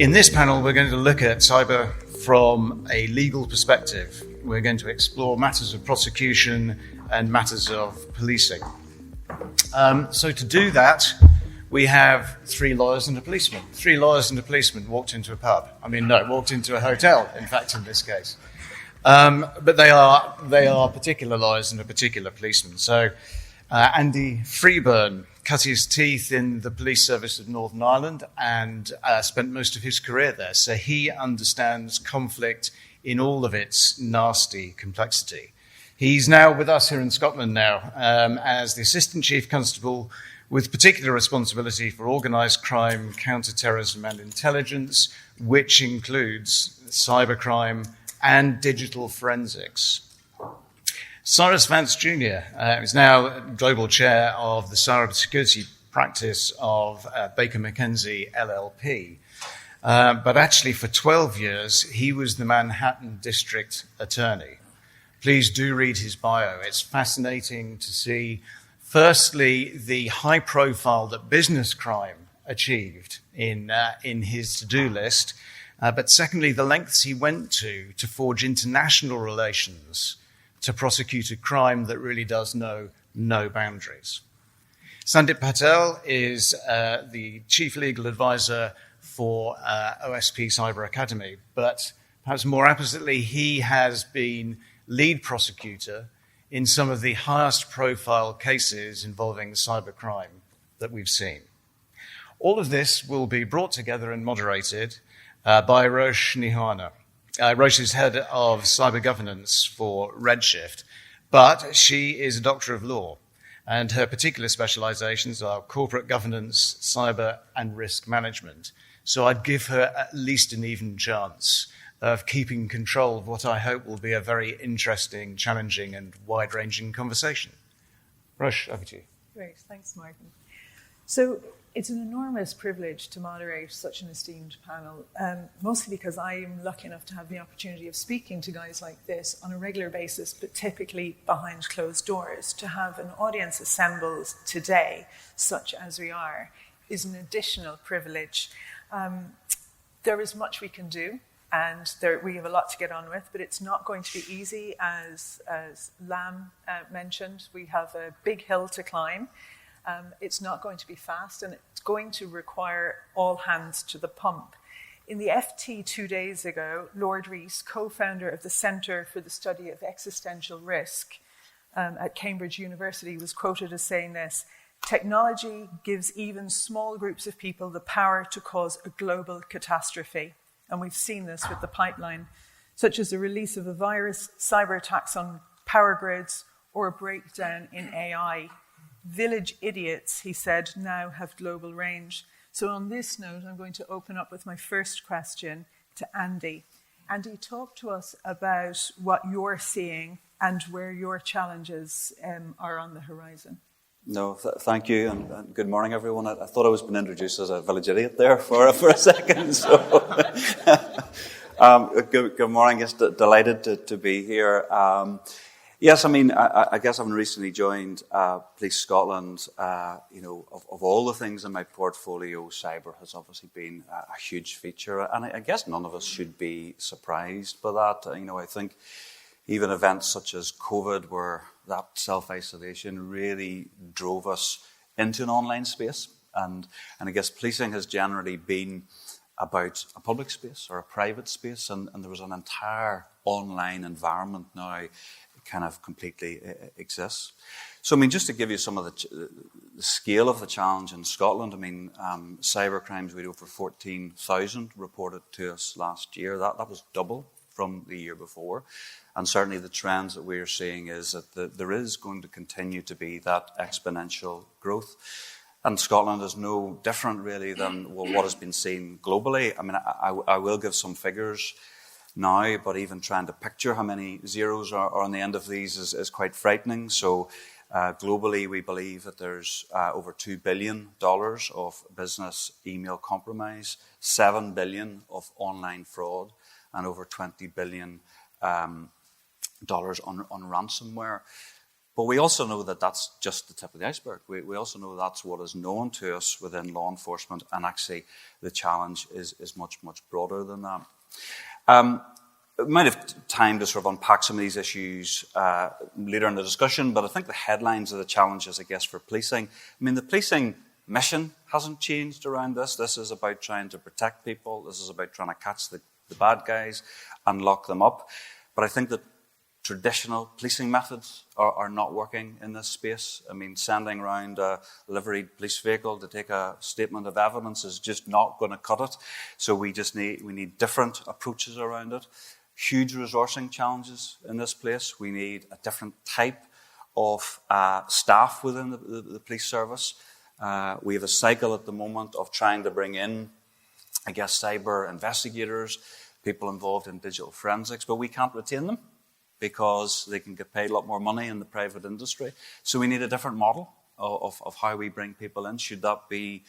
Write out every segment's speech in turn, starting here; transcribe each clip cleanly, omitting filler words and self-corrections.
In this panel, we're going to look at cyber from a legal perspective. We're going to explore matters of prosecution and matters of policing. So to do that, we have three lawyers and a policeman. Three lawyers and a policeman walked into a pub. Walked into a hotel, in fact, in this case. But they are particular lawyers and a particular policeman. So Andy Freeburn cut his teeth in the police service of Northern Ireland and spent most of his career there. So he understands conflict in all of its nasty complexity. He's now with us here in Scotland now as the Assistant Chief Constable with particular responsibility for organised crime, counter-terrorism and intelligence, which includes cybercrime and digital forensics. Cyrus Vance Jr. Is now Global Chair of the Cybersecurity practice of Baker McKenzie LLP. But actually for 12 years, he was the Manhattan District Attorney. Please do read his bio. It's fascinating to see, firstly, the high profile that business crime achieved in his to-do list, but secondly, the lengths he went to forge international relations to prosecute a crime that really does know no boundaries. Sandip Patel is the Chief Legal Advisor for OSP Cyber Academy, but perhaps more appositely, he has been lead prosecutor in some of the highest profile cases involving cybercrime that we've seen. All of this will be brought together and moderated by Roche Nihana. Roche is head of cyber governance for Redshift, but she is a doctor of law, and her particular specializations are corporate governance, cyber, and risk management. So I'd give her at least an even chance of keeping control of what I hope will be a very interesting, challenging, and wide-ranging conversation. Roche, over to you. Great, thanks, Martin. So it's an enormous privilege to moderate such an esteemed panel, mostly because I am lucky enough to have the opportunity of speaking to guys like this on a regular basis, but typically behind closed doors. To have an audience assembled today, such as we are, is an additional privilege. There is much we can do, and we have a lot to get on with, but it's not going to be easy, as Lam mentioned. We have a big hill to climb. It's not going to be fast, and it's going to require all hands to the pump. In the FT 2 days ago, Lord Rees, co-founder of the Centre for the Study of Existential Risk at Cambridge University, was quoted as saying this: "Technology gives even small groups of people the power to cause a global catastrophe." And we've seen this with the pipeline, such as the release of a virus, cyber attacks on power grids, or a breakdown in AI. Village idiots, he said, now have global range. So on this note, I'm going to open up with my first question to Andy. Andy, talk to us about what you're seeing and where your challenges are on the horizon. No, thank you, and good morning, everyone. I thought I was being introduced as a village idiot there for a second. So, good morning. Just delighted to be here. Yes, I guess I've recently joined Police Scotland. Of all the things in my portfolio, cyber has obviously been a huge feature, and I guess none of us should be surprised by that. I think even events such as COVID, where that self-isolation really drove us into an online space, and I guess policing has generally been about a public space or a private space, and there was an entire online environment now kind of completely exists. So, just to give you some of the scale of the challenge in Scotland, cyber crimes, we had over 14,000 reported to us last year. That was double from the year before. And certainly the trends that we're seeing is that there is going to continue to be that exponential growth. And Scotland is no different, really, than what has been seen globally. I will give some figures now, but even trying to picture how many zeros are on the end of these is quite frightening. So globally, we believe that there's over $2 billion of business email compromise, $7 billion of online fraud, and over $20 billion on ransomware. But we also know that that's just the tip of the iceberg. We also know that's what is known to us within law enforcement, and actually the challenge is much, much broader than that. We might have time to sort of unpack some of these issues later in the discussion, but I think the headlines of the challenges, I guess, for policing. I mean, the policing mission hasn't changed around this. This is about trying to protect people. This is about trying to catch the bad guys and lock them up. But I think that traditional policing methods are not working in this space. I mean, sending around a liveried police vehicle to take a statement of evidence is just not going to cut it. So we need different approaches around it. Huge resourcing challenges in this place. We need a different type of staff within the police service. We have a cycle at the moment of trying to bring in, I guess, cyber investigators, people involved in digital forensics, but we can't retain them because they can get paid a lot more money in the private industry. So we need a different model of how we bring people in. Should that be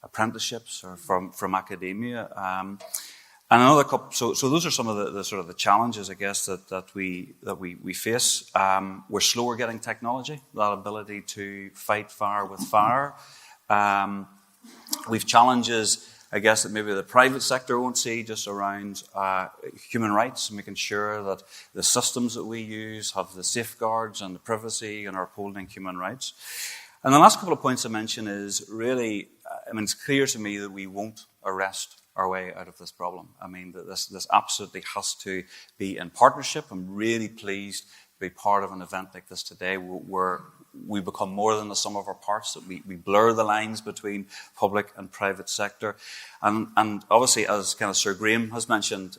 apprenticeships or from academia? And another couple. So those are some of the sort of the challenges, I guess, that we face. We're slower getting technology, that ability to fight fire with fire. We've challenges, I guess, that maybe the private sector won't see, just around human rights and making sure that the systems that we use have the safeguards and the privacy and are upholding human rights. And the last couple of points I mention is really, I mean, it's clear to me that we won't arrest our way out of this problem. I mean, that this absolutely has to be in partnership. I'm really pleased to be part of an event like this today, where we become more than the sum of our parts, that we blur the lines between public and private sector. And obviously, as kind of Sir Graham has mentioned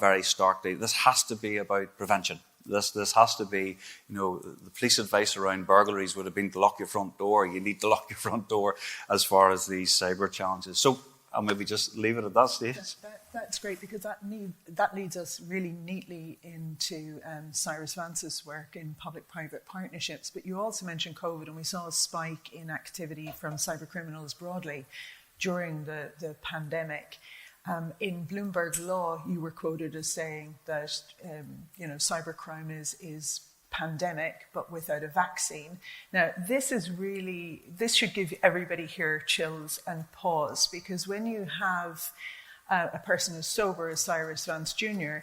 very starkly, this has to be about prevention. This has to be, the police advice around burglaries would have been to lock your front door. You need to lock your front door as far as these cyber challenges. So I'll maybe just leave it at that stage. That's great, because that leads us really neatly into Cyrus Vance's work in public-private partnerships. But you also mentioned COVID, and we saw a spike in activity from cyber criminals broadly during the pandemic. In Bloomberg Law, you were quoted as saying that cybercrime is pandemic, but without a vaccine. Now, this should give everybody here chills and pause, because when you have a person as sober as Cyrus Vance Jr.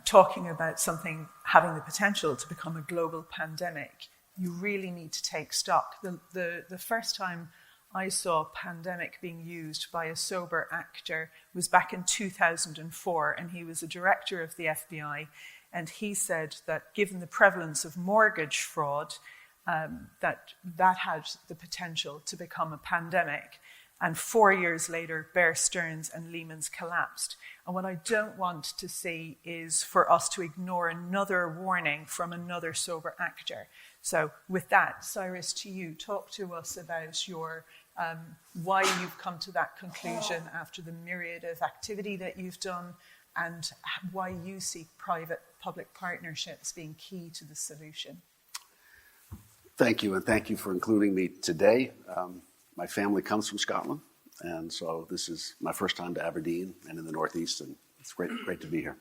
Talking about something having the potential to become a global pandemic, you really need to take stock. The first time I saw pandemic being used by a sober actor was back in 2004, and he was a director of the FBI. And he said that given the prevalence of mortgage fraud, that had the potential to become a pandemic. And 4 years later, Bear Stearns and Lehman's collapsed. And what I don't want to see is for us to ignore another warning from another sober actor. So with that, Cyrus, to you, talk to us about your why you've come to that conclusion after the myriad of activity that you've done, and why you see private-public partnerships being key to the solution. Thank you, and thank you for including me today. My family comes from Scotland, and so this is my first time to Aberdeen and in the Northeast, and it's great to be here.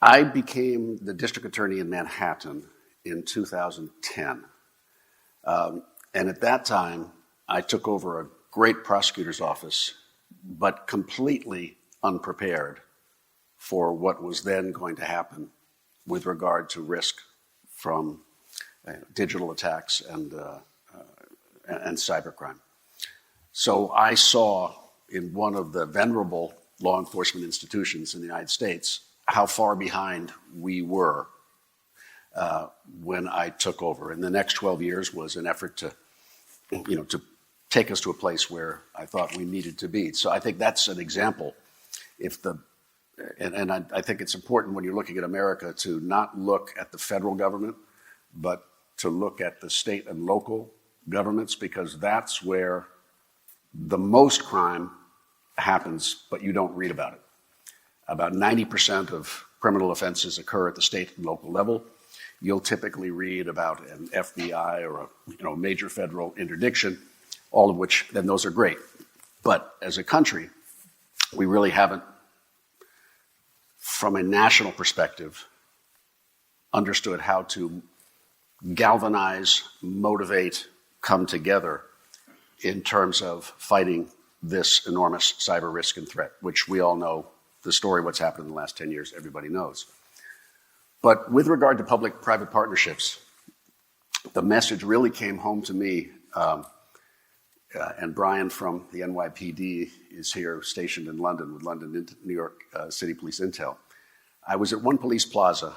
I became the district attorney in Manhattan in 2010, and at that time, I took over a great prosecutor's office, but completely unprepared for what was then going to happen with regard to risk from digital attacks and cybercrime. So I saw in one of the venerable law enforcement institutions in the United States how far behind we were when I took over. And the next 12 years was an effort to take us to a place where I thought we needed to be. So I think that's an example. I think it's important when you're looking at America to not look at the federal government, but to look at the state and local governments, because that's where the most crime happens, but you don't read about it. About 90% of criminal offenses occur at the state and local level. You'll typically read about an FBI or a major federal interdiction, all of which, then those are great. But as a country, we really haven't, from a national perspective, understood how to galvanize, motivate, come together in terms of fighting this enormous cyber risk and threat, which we all know the story, what's happened in the last 10 years, everybody knows. But with regard to public-private partnerships, the message really came home to me, and Brian from the NYPD is here stationed in London with New York City Police Intel. I was at one police plaza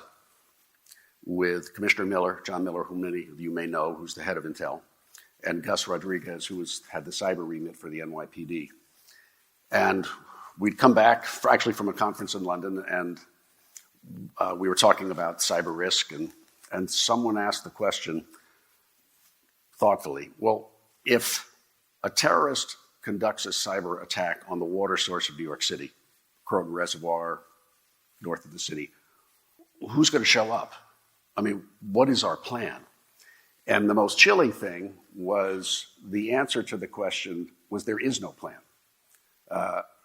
with Commissioner Miller, John Miller, who many of you may know, who's the head of Intel, and Gus Rodriguez, who had the cyber remit for the NYPD. And we'd come back, actually from a conference in London, and we were talking about cyber risk, and someone asked the question thoughtfully, well, if a terrorist conducts a cyber attack on the water source of New York City, Croton Reservoir, north of the city, who's going to show up? I mean, what is our plan? And the most chilling thing was the answer to the question was there is no plan.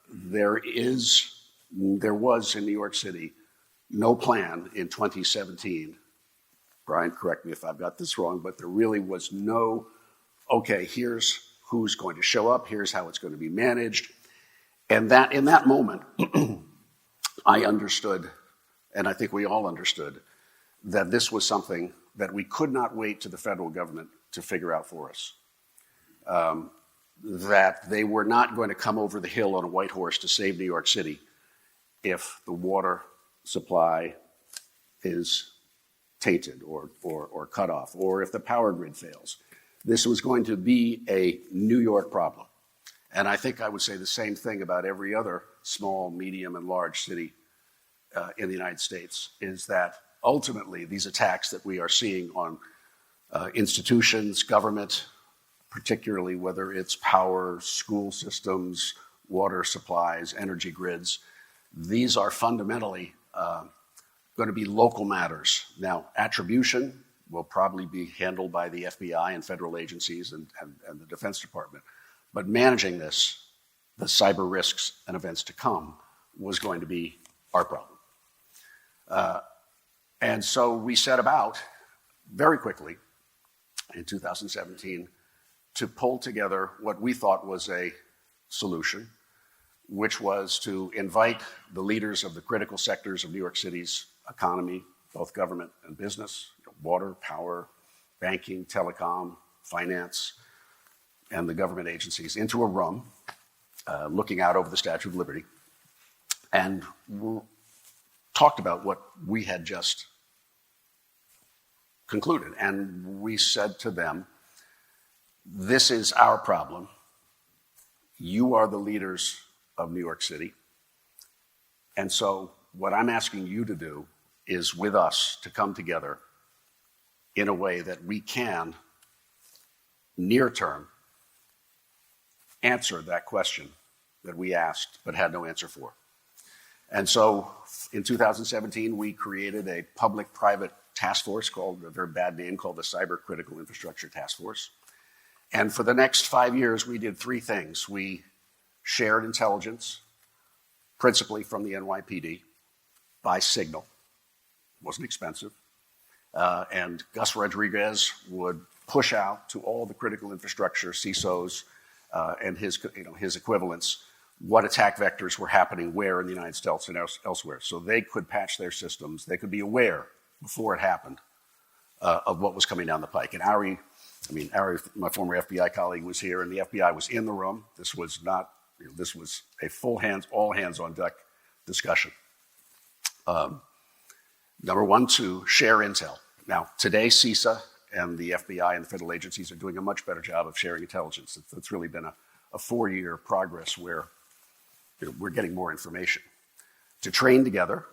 There was in New York City no plan in 2017. Brian, correct me if I've got this wrong, but there really was no, okay, here's who's going to show up, here's how it's going to be managed. And that in that moment, I understood, and I think we all understood, that this was something that we could not wait to the federal government to figure out for us. That they were not going to come over the hill on a white horse to save New York City if the water supply is tainted or cut off, or if the power grid fails. This was going to be a New York problem. And I think I would say the same thing about every other small, medium, and large city in the United States, is that ultimately these attacks that we are seeing on institutions, government, particularly whether it's power, school systems, water supplies, energy grids, these are fundamentally going to be local matters. Now, attribution will probably be handled by the FBI and federal agencies and the Defense Department. But managing this, the cyber risks and events to come, was going to be our problem. And so we set about very quickly in 2017 to pull together what we thought was a solution, which was to invite the leaders of the critical sectors of New York City's economy, both government and business, water, power, banking, telecom, finance, and the government agencies, into a room looking out over the Statue of Liberty, and talked about what we had just concluded. And we said to them, this is our problem. You are the leaders of New York City. And so what I'm asking you to do is, with us, to come together in a way that we can, near term, answer that question that we asked but had no answer for. And so in 2017, we created a public-private task force called, a very bad name, called the Cyber Critical Infrastructure Task Force. And for the next 5 years, we did three things. We shared intelligence, principally from the NYPD, by signal. It wasn't expensive. And Gus Rodriguez would push out to all the critical infrastructure, CISOs, and his equivalents, what attack vectors were happening where in the United States and elsewhere. So they could patch their systems. They could be aware before it happened of what was coming down the pike. And Ari, my former FBI colleague, was here, and the FBI was in the room. This was not, this was a all hands on deck discussion. Number one, to share intel. Now, today, CISA and the FBI and the federal agencies are doing a much better job of sharing intelligence. It's really been a 4-year progress where we're getting more information. To train together,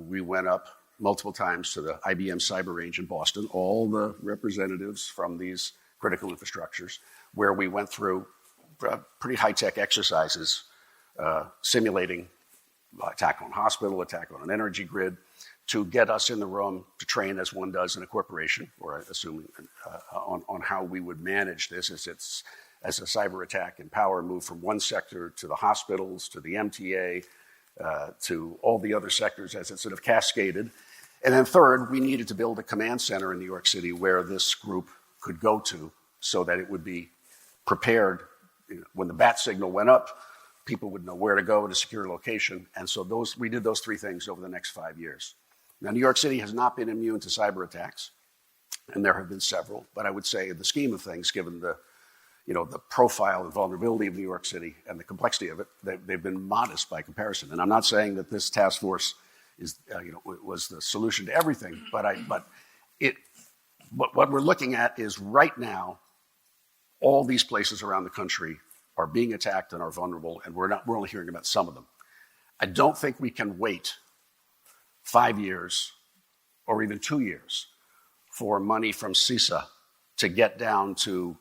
we went up multiple times to the IBM Cyber Range in Boston, all the representatives from these critical infrastructures, where we went through pretty high-tech exercises, simulating attack on a hospital, attack on an energy grid, to get us in the room to train as one does in a corporation, or assuming on how we would manage this as a cyber attack and power moved from one sector to the hospitals, to the MTA, to all the other sectors as it sort of cascaded. And then third, we needed to build a command center in New York City where this group could go to so that it would be prepared. When the bat signal went up, people would know where to go in a secure location. And so we did those three things over the next 5 years. Now, New York City has not been immune to cyber attacks, and there have been several. But I would say in the scheme of things, given the profile and vulnerability of New York City and the complexity of it, they've been modest by comparison. And I'm not saying that this task force was the solution to everything, but what we're looking at is right now, all these places around the country are being attacked and are vulnerable, and we're only hearing about some of them. I don't think we can wait 5 years or even 2 years for money from CISA to get down to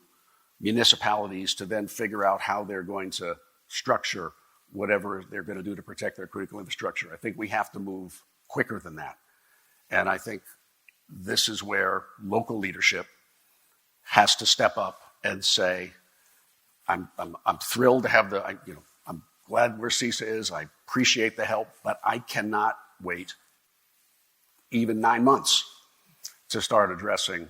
municipalities to then figure out how they're going to structure whatever they're going to do to protect their critical infrastructure. I think we have to move quicker than that. And I think this is where local leadership has to step up and say, I'm thrilled to have I'm glad where CISA is. I appreciate the help, but I cannot wait even 9 months to start addressing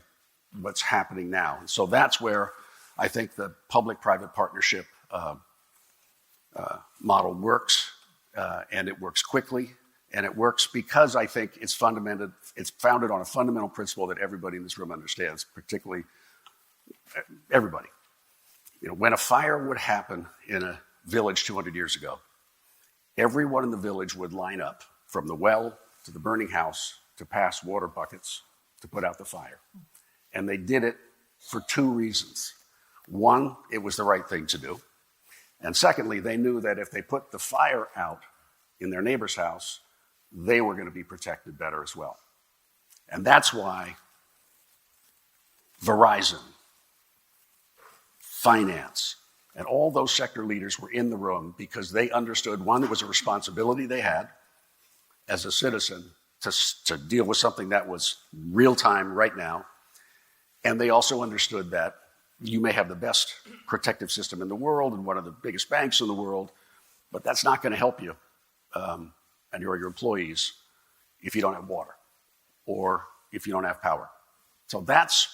what's happening now. And so that's where I think the public-private partnership model works, and it works quickly, and it works because I think it's founded on a fundamental principle that everybody in this room understands, particularly everybody. When a fire would happen in a village 200 years ago, everyone in the village would line up from the well to the burning house to pass water buckets to put out the fire. And they did it for two reasons. One, it was the right thing to do. And secondly, they knew that if they put the fire out in their neighbor's house, they were going to be protected better as well. And that's why Verizon, finance, and all those sector leaders were in the room because they understood, one, it was a responsibility they had as a citizen to deal with something that was real time right now. And they also understood that you may have the best protective system in the world and one of the biggest banks in the world, but that's not going to help you and your employees if you don't have water or if you don't have power. So that's,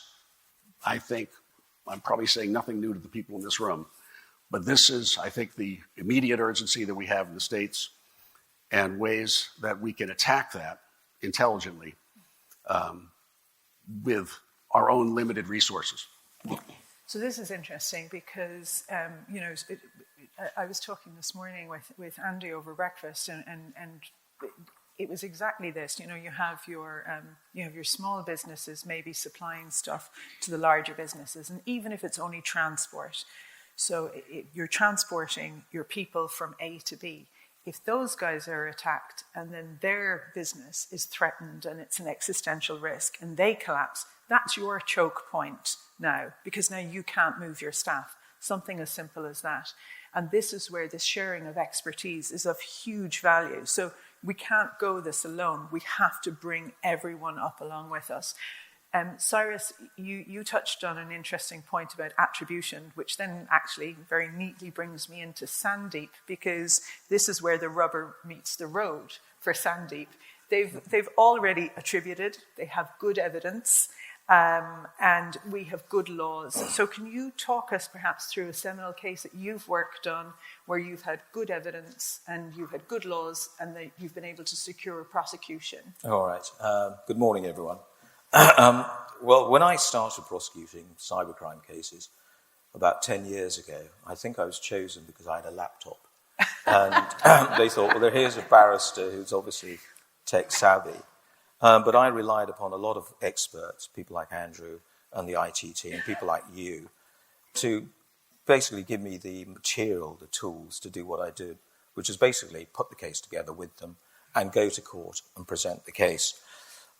I think, I'm probably saying nothing new to the people in this room, but this is, I think, the immediate urgency that we have in the States and ways that we can attack that intelligently with our own limited resources. So this is interesting because, I was talking this morning with Andy over breakfast, and it was exactly this. You have your small businesses maybe supplying stuff to the larger businesses, and even if it's only transport, so you're transporting your people from A to B. If those guys are attacked and then their business is threatened and it's an existential risk and they collapse, that's your choke point now, because now you can't move your staff. Something as simple as that. And this is where this sharing of expertise is of huge value. So we can't go this alone. We have to bring everyone up along with us. Cyrus, you touched on an interesting point about attribution, which then actually very neatly brings me into Sandip, because this is where the rubber meets the road for Sandip. They've already attributed, they have good evidence, and we have good laws. So can you talk us perhaps through a seminal case that you've worked on where you've had good evidence and you've had good laws and that you've been able to secure a prosecution? All right. Good morning, everyone. Well, when I started prosecuting cybercrime cases about 10 years ago, I think I was chosen because I had a laptop. And they thought, well, here's a barrister who's obviously tech savvy. But I relied upon a lot of experts, people like Andrew and the IT team, people like you, to basically give me the material, the tools to do what I did, which is basically put the case together with them and go to court and present the case.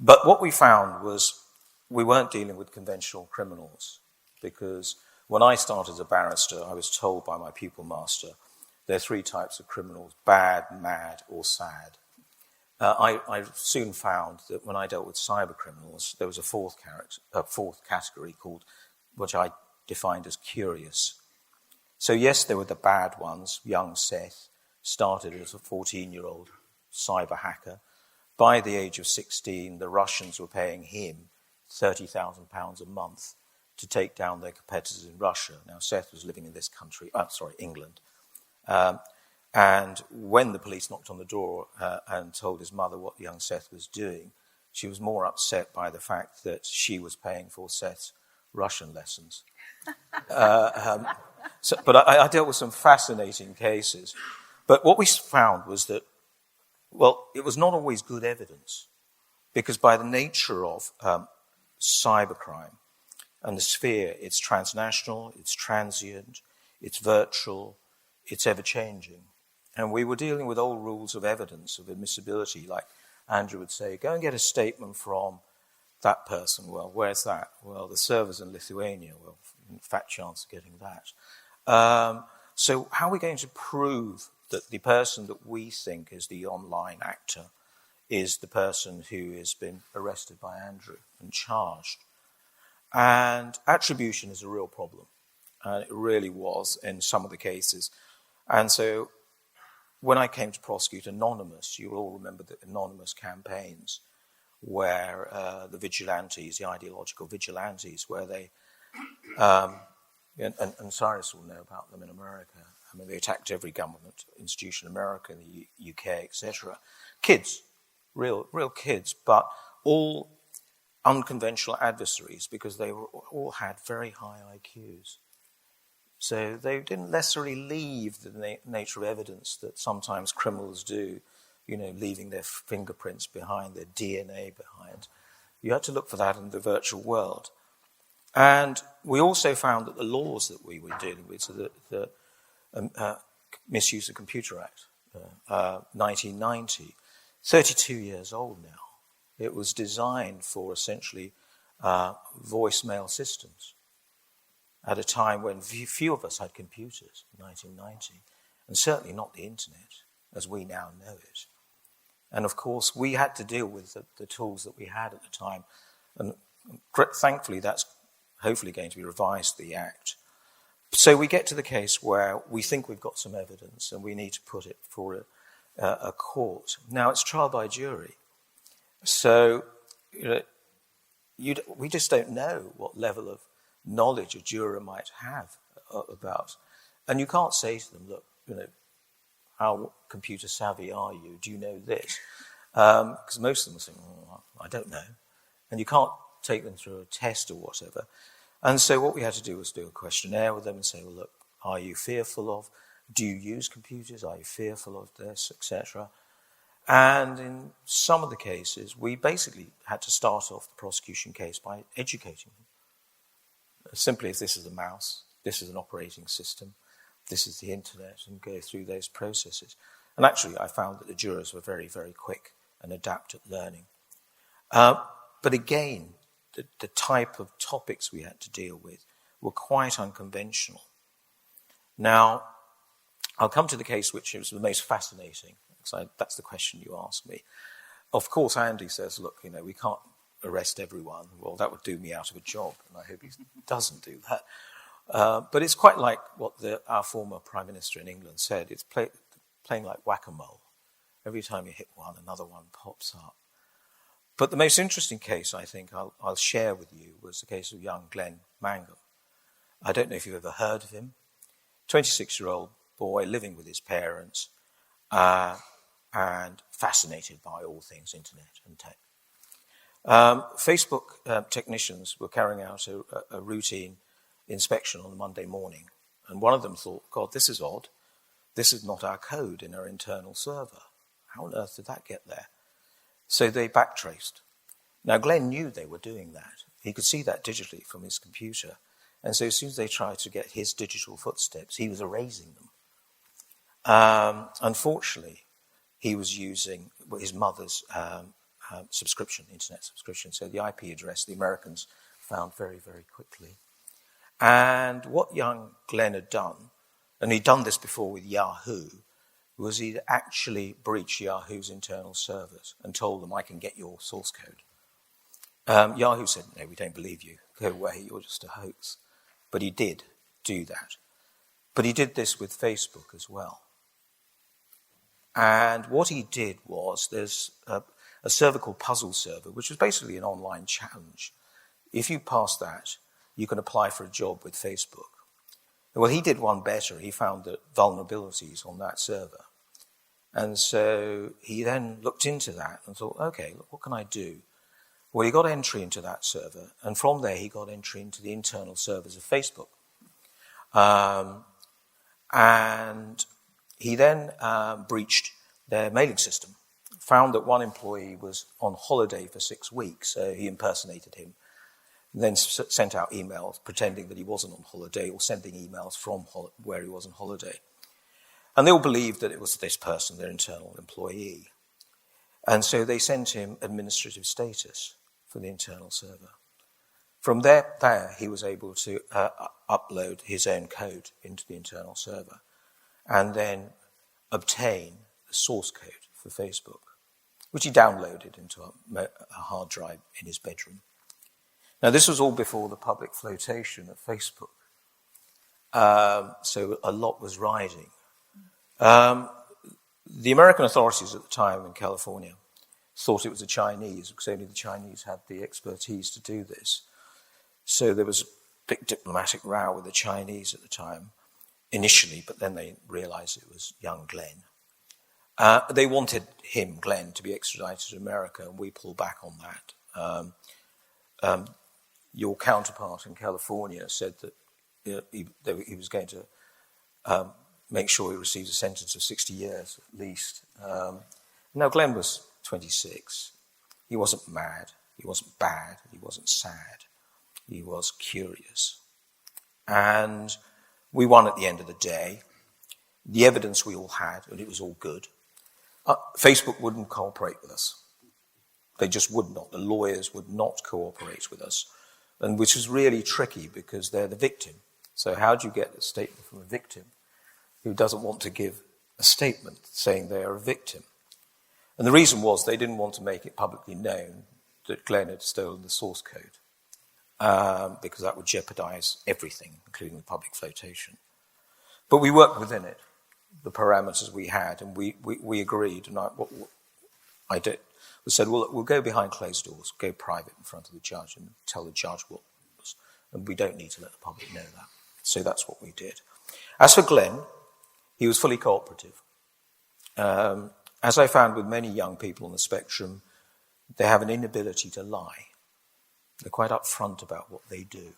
But what we found was we weren't dealing with conventional criminals, because when I started as a barrister, I was told by my pupil master there are three types of criminals: bad, mad, or sad. I soon found that when I dealt with cyber criminals, there was a fourth category called, which I defined as curious. So yes, there were the bad ones. Young Seth started as a 14-year-old cyber hacker, by the age of 16, the Russians were paying him £30,000 a month to take down their competitors in Russia. Now, Seth was living in this country, England. And when the police knocked on the door and told his mother what young Seth was doing, she was more upset by the fact that she was paying for Seth's Russian lessons. But I dealt with some fascinating cases. But what we found was that, well, it was not always good evidence, because by the nature of cybercrime and the sphere, it's transnational, it's transient, it's virtual, it's ever-changing. And we were dealing with old rules of evidence, of admissibility, like Andrew would say, go and get a statement from that person. Well, where's that? Well, the server's in Lithuania. Well, fat chance of getting that. So how are we going to prove that the person that we think is the online actor is the person who has been arrested by Andrew and charged? And attribution is a real problem. And it really was in some of the cases. And so when I came to prosecute Anonymous, you will all remember the Anonymous campaigns where the vigilantes, the ideological vigilantes, where they, and Cyrus will know about them in America. I mean, they attacked every government institution in America, in the UK, etc. Kids, real kids, but all unconventional adversaries because they all had very high IQs. So they didn't necessarily leave the nature of evidence that sometimes criminals do, leaving their fingerprints behind, their DNA behind. You had to look for that in the virtual world. And we also found that the laws that we were dealing with, so the Misuse of Computer Act, 1990, 32 years old now. It was designed for essentially voicemail systems at a time when few of us had computers, in 1990, and certainly not the internet as we now know it. And of course, we had to deal with the tools that we had at the time. And thankfully, that's hopefully going to be revised, the Act. So we get to the case where we think we've got some evidence and we need to put it for a court. Now, it's trial by jury. So we just don't know what level of knowledge a juror might have about. And you can't say to them, look, how computer savvy are you? Do you know this? Because most of them will say, I don't know. And you can't take them through a test or whatever. And so what we had to do was do a questionnaire with them and say, well, look, are you fearful of, do you use computers? Are you fearful of this, etc.? And in some of the cases, we basically had to start off the prosecution case by educating them. As simply as this is a mouse, this is an operating system, this is the internet, and go through those processes. And actually, I found that the jurors were very, very quick and adept at learning. But again, the type of topics we had to deal with were quite unconventional. Now, I'll come to the case which was the most fascinating, because that's the question you asked me. Of course, Andy says, look, we can't arrest everyone. Well, that would do me out of a job, and I hope he doesn't do that. But it's quite like what our former Prime Minister in England said. It's playing like whack-a-mole. Every time you hit one, another one pops up. But the most interesting case, I think, I'll share with you was the case of young Glenn Mangum. I don't know if you've ever heard of him. 26-year-old boy living with his parents and fascinated by all things internet and tech. Facebook technicians were carrying out a routine inspection on a Monday morning, and one of them thought, God, this is odd. This is not our code in our internal server. How on earth did that get there? So they backtraced. Now, Glenn knew they were doing that. He could see that digitally from his computer. And so as soon as they tried to get his digital footsteps, he was erasing them. Unfortunately, he was using his mother's subscription, internet subscription. So the IP address, the Americans found very, very quickly. And what young Glenn had done, and he'd done this before with Yahoo, was he'd actually breached Yahoo's internal servers and told them, I can get your source code. Yahoo said, no, we don't believe you. Go away, you're just a hoax. But he did do that. But he did this with Facebook as well. And what he did was, there's a server called Puzzle Server, which was basically an online challenge. If you pass that, you can apply for a job with Facebook. Well, he did one better. He found that vulnerabilities on that server. And so he then looked into that and thought, okay, what can I do? Well, he got entry into that server, and from there he got entry into the internal servers of Facebook. And he then breached their mailing system, found that one employee was on holiday for 6 weeks, so he impersonated him, then sent out emails pretending that he wasn't on holiday or sending emails from where he was on holiday. And they all believed that it was this person, their internal employee. And so they sent him administrative status for the internal server. From there he was able to upload his own code into the internal server and then obtain the source code for Facebook, which he downloaded into a hard drive in his bedroom. Now, this was all before the public flotation of Facebook. So a lot was riding. The American authorities at the time in California thought it was the Chinese, because only the Chinese had the expertise to do this. So there was a big diplomatic row with the Chinese at the time, initially, but then they realized it was young Glenn. They wanted him, Glenn, to be extradited to America, and we pulled back on that. Your counterpart in California said that he was going to make sure he receives a sentence of 60 years at least. Now, Glenn was 26. He wasn't mad. He wasn't bad. He wasn't sad. He was curious. And we won at the end of the day. The evidence we all had, and it was all good. Facebook wouldn't cooperate with us. They just would not. The lawyers would not cooperate with us, and which was really tricky because they're the victim. So how do you get a statement from a victim who doesn't want to give a statement saying they are a victim? And the reason was they didn't want to make it publicly known that Glenn had stolen the source code, because that would jeopardize everything, including the public flotation. But we worked within it, the parameters we had, and we agreed. And what I did was said, well, we'll go behind closed doors, go private in front of the judge and tell the judge what was, and we don't need to let the public know that. So that's what we did. As for Glenn, he was fully cooperative. As I found with many young people on the spectrum, they have an inability to lie. They're quite upfront about what they do.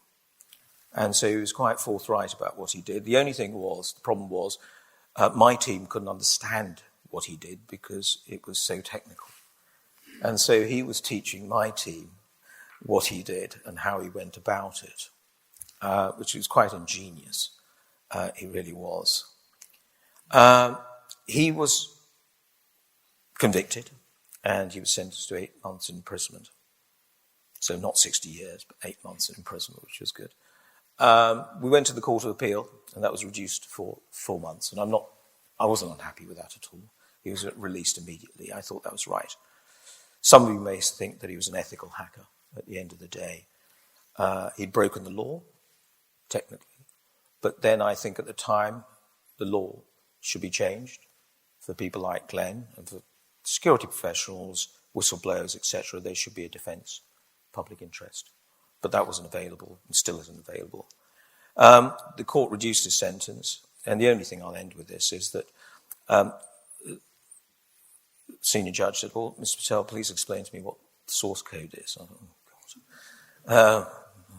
And so he was quite forthright about what he did. The only thing was, the problem was, my team couldn't understand what he did because it was so technical. And so he was teaching my team what he did and how he went about it, which was quite ingenious. He really was. He was convicted, and he was sentenced to 8 months imprisonment. So not 60 years, but 8 months in imprisonment, which was good. We went to the Court of Appeal, and that was reduced for 4 months. And I wasn't unhappy with that at all. He was released immediately. I thought that was right. Some of you may think that he was an ethical hacker at the end of the day. He'd broken the law, technically. But then I think at the time, the law should be changed for people like Glenn and for security professionals, whistleblowers, etc. There should be a defence, public interest. But that wasn't available and still isn't available. The court reduced his sentence, and the only thing I'll end with this is that senior judge said, well, Mr. Patel, please explain to me what the source code is. I thought, oh, God.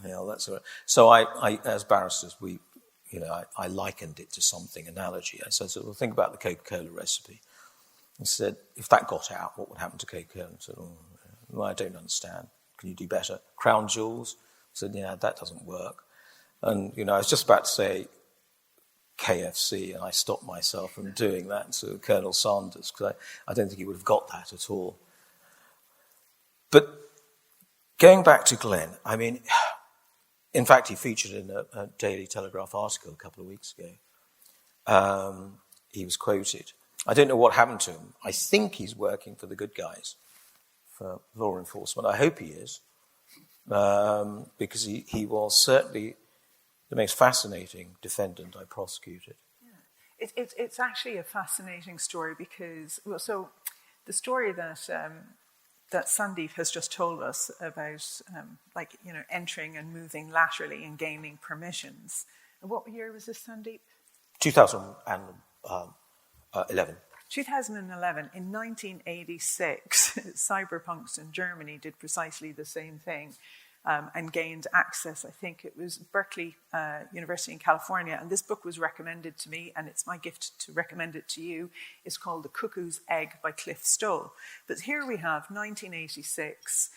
Yeah, that's all right. So I as barristers, I likened it to something, analogy. I said, well, think about the Coca-Cola recipe. I said, if that got out, what would happen to Coca-Cola? I said, well, I don't understand. Can you do better? Crown jewels? I said, yeah, that doesn't work. And, I was just about to say KFC, and I stopped myself from doing that to Colonel Sanders, because I don't think he would have got that at all. But going back to Glenn, in fact, he featured in a Daily Telegraph article a couple of weeks ago. He was quoted. I don't know what happened to him. I think he's working for the good guys, for law enforcement. I hope he is, because he was certainly the most fascinating defendant I prosecuted. Yeah. It's actually a fascinating story because, so the story that that Sandip has just told us about, entering and moving laterally and gaining permissions. And what year was this, Sandip? 2011. 2011. In 1986, cyberpunks in Germany did precisely the same thing. And gained access. I think it was Berkeley University in California, and this book was recommended to me, and it's my gift to recommend it to you. It's called The Cuckoo's Egg by Cliff Stoll. But here we have 1986.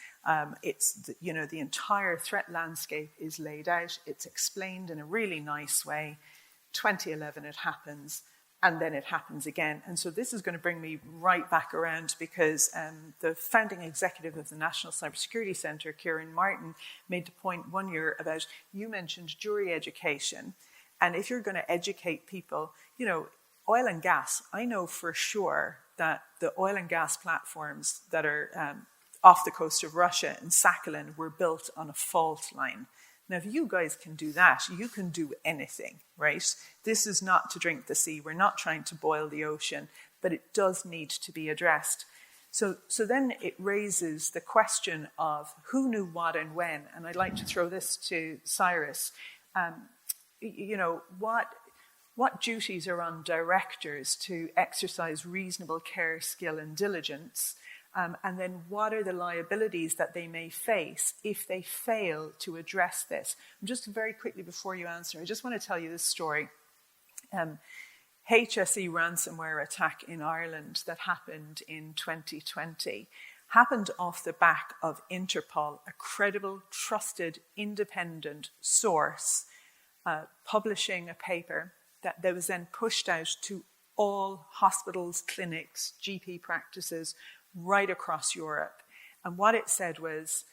It's the entire threat landscape is laid out. It's explained in a really nice way. 2011 it happens. And then it happens again. And so this is going to bring me right back around because the founding executive of the National Cybersecurity Centre, Kieran Martin, made the point one year about, you mentioned jury education. And if you're going to educate people, oil and gas, I know for sure that the oil and gas platforms that are off the coast of Russia in Sakhalin were built on a fault line. Now, if you guys can do that, you can do anything, right? This is not to drink the sea. We're not trying to boil the ocean, but it does need to be addressed. So then it raises the question of who knew what and when. And I'd like to throw this to Cyrus. What duties are on directors to exercise reasonable care, skill, and diligence? And then what are the liabilities that they may face if they fail to address this? And just very quickly before you answer, I just want to tell you this story. HSE ransomware attack in Ireland that happened in 2020 happened off the back of Interpol, a credible, trusted, independent source, publishing a paper that was then pushed out to all hospitals, clinics, GP practices, right across Europe. And what it said was,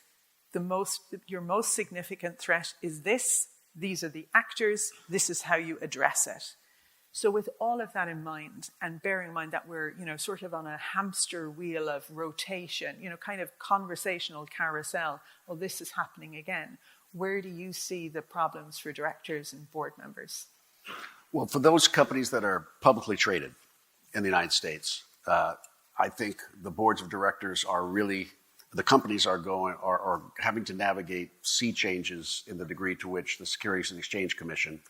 your most significant threat is this, these are the actors, this is how you address it. So with all of that in mind, and bearing in mind that we're, sort of on a hamster wheel of rotation, kind of conversational carousel, well, this is happening again. Where do you see the problems for directors and board members? Well, for those companies that are publicly traded in the United States, I think the boards of directors the companies are having to navigate sea changes in the degree to which the Securities and Exchange Commission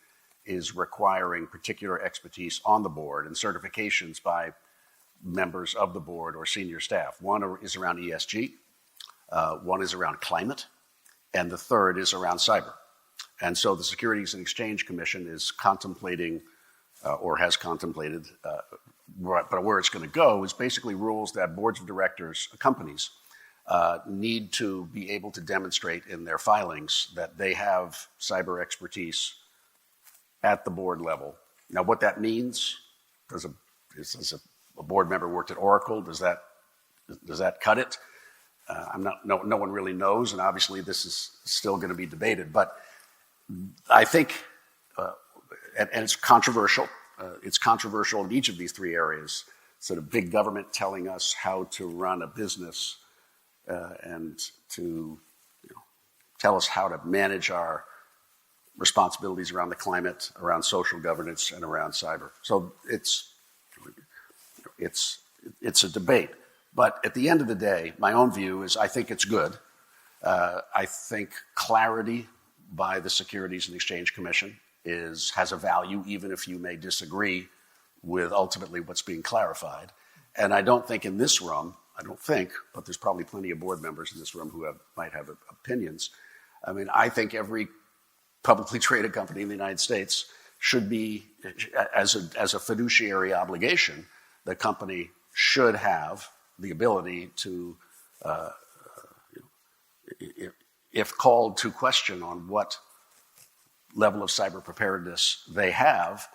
is requiring particular expertise on the board and certifications by members of the board or senior staff. One is around ESG, one is around climate, and the third is around cyber. And so the Securities and Exchange Commission is contemplating, or has contemplated, but where it's going to go is basically rules that boards of directors, companies, need to be able to demonstrate in their filings that they have cyber expertise at the board level. Now, what that means, does a board member worked at Oracle? Does that cut it? No one really knows, and obviously this is still going to be debated. But I think, and it's controversial. It's controversial in each of these three areas. Sort of big government telling us how to run a business and to tell us how to manage our responsibilities around the climate, around social governance, and around cyber. So it's a debate. But at the end of the day, my own view is I think it's good. I think clarity by the Securities and Exchange Commission has a value, even if you may disagree with ultimately what's being clarified. And I don't think in this room, but there's probably plenty of board members in this room who might have opinions. I mean, I think every publicly traded company in the United States should be, as a fiduciary obligation, the company should have the ability to, if called to question on what level of cyber preparedness they have,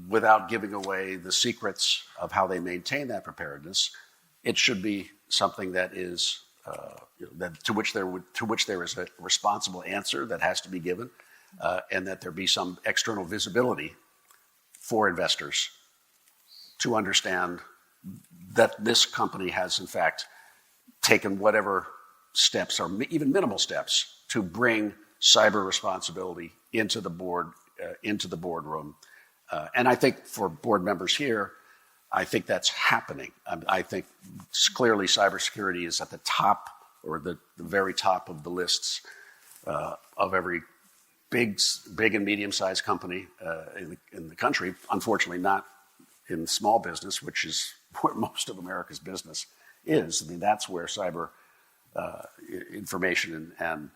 without giving away the secrets of how they maintain that preparedness, it should be something that is to which there is a responsible answer that has to be given, and that there be some external visibility for investors to understand that this company has in fact taken whatever steps, or even minimal steps, to bring cyber responsibility into the boardroom. And I think for board members here, I think that's happening. I think clearly cybersecurity is at the top, or the very top of the lists of every big and medium-sized company in the country. Unfortunately, not in small business, which is where most of America's business is. I mean, that's where cyber information and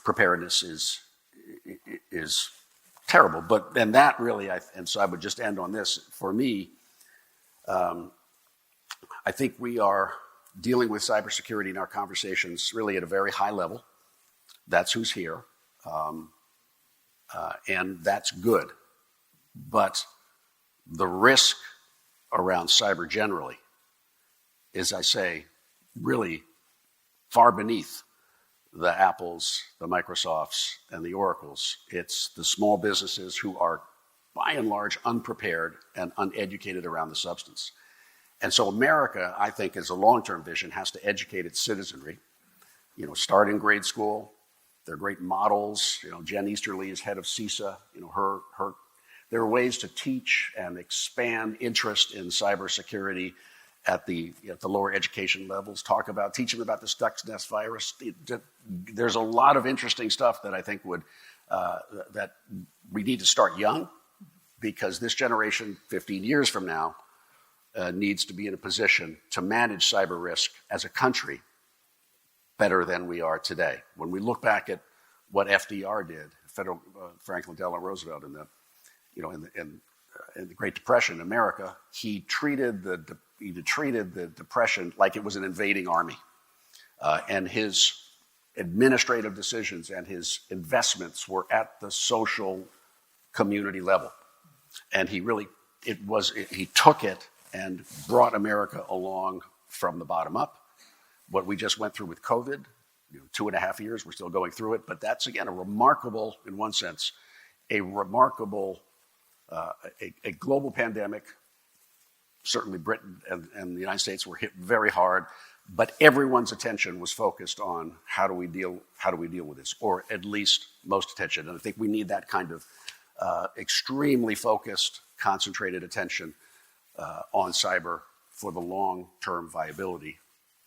preparedness is terrible. But then that really, and so I would just end on this. For me, I think we are dealing with cybersecurity in our conversations really at a very high level. That's who's here. And that's good. But the risk around cyber generally is, I say, really far beneath the Apples, the Microsofts, and the Oracles. It's the small businesses who are, by and large, unprepared and uneducated around the substance. And so America, I think, as a long-term vision, has to educate its citizenry, start in grade school. They're great models. Jen Easterly is head of CISA. There are ways to teach and expand interest in cybersecurity at the lower education levels. Teach them about the Stuxnet virus. There's a lot of interesting stuff that I think that we need to start young, because this generation, 15 years from now, needs to be in a position to manage cyber risk as a country better than we are today. When we look back at what FDR did, Franklin Delano Roosevelt, in the Great Depression in America, he treated the Depression like it was an invading army, and his administrative decisions and his investments were at the social community level, and he took it and brought America along from the bottom up. What we just went through with COVID, 2.5 years, we're still going through it, but that's, again, in one sense, a global pandemic. Certainly Britain and the United States were hit very hard, but everyone's attention was focused on how do we deal with this, or at least most attention. And I think we need that kind of extremely focused, concentrated attention on cyber for the long-term viability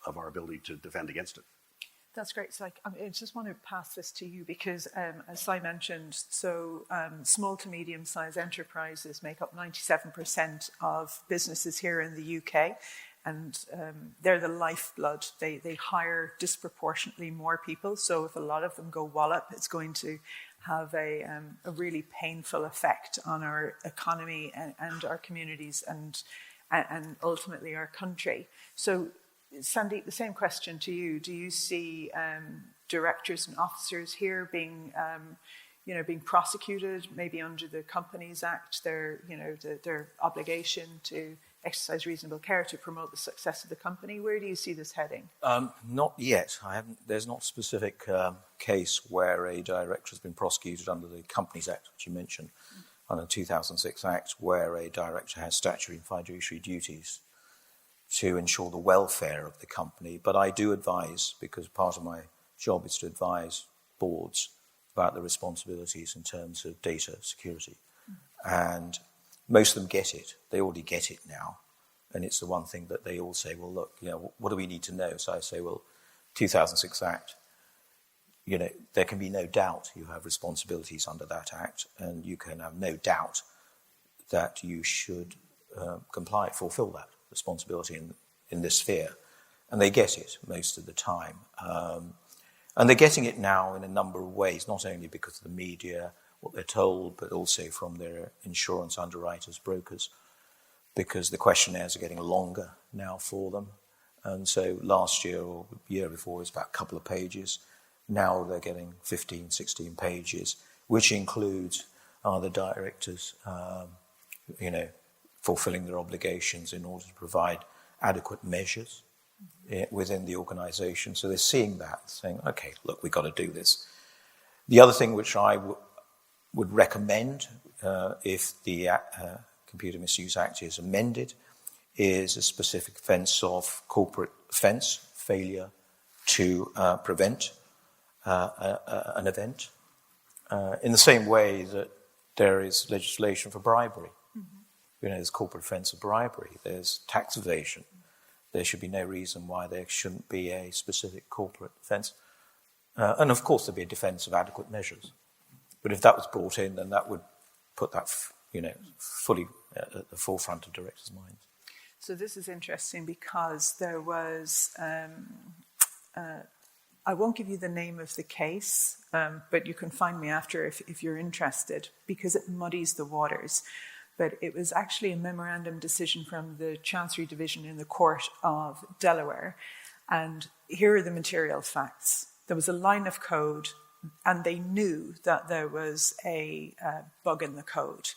of our ability to defend against it. That's great. So I just want to pass this to you because, as I mentioned, small to medium-sized enterprises make up 97% of businesses here in the UK, and they're the lifeblood. They hire disproportionately more people, so if a lot of them go wallop, it's going to have a really painful effect on our economy and our communities and ultimately our country. So, Sandip, the same question to you. Do you see directors and officers here being prosecuted, maybe under the Companies Act, their obligation to exercise reasonable care to promote the success of the company? Where do you see this heading? Not yet. There's not a specific case where a director has been prosecuted under the Companies Act, which you mentioned, under the 2006 Act, where a director has statutory and fiduciary duties to ensure the welfare of the company. But I do advise, because part of my job is to advise boards about the responsibilities in terms of data security. And most of them get it. They already get it now. And it's the one thing that they all say, well, look, what do we need to know? So I say, well, 2006 Act, there can be no doubt you have responsibilities under that Act, and you can have no doubt that you should fulfill that responsibility in this sphere. And they get it most of the time. And they're getting it now in a number of ways, not only because of the media, what they're told, but also from their insurance underwriters, brokers, because the questionnaires are getting longer now for them. And so last year or the year before it was about a couple of pages. Now they're getting 15, 16 pages, which includes the directors, fulfilling their obligations in order to provide adequate measures within the organisation. So they're seeing that, saying, okay, look, we've got to do this. The other thing which I would recommend, if the Computer Misuse Act is amended, is a specific offence of corporate offence, failure to prevent an event, in the same way that there is legislation for bribery. There's corporate offence of bribery. There's tax evasion. There should be no reason why there shouldn't be a specific corporate offence. And of course, there'd be a defence of adequate measures. But if that was brought in, then that would put that, fully at the forefront of directors' minds. So this is interesting because there was, I won't give you the name of the case, but you can find me after if you're interested, because it muddies the waters. But it was actually a memorandum decision from the Chancery Division in the Court of Delaware. And here are the material facts. There was a line of code, and they knew that there was a bug in the code.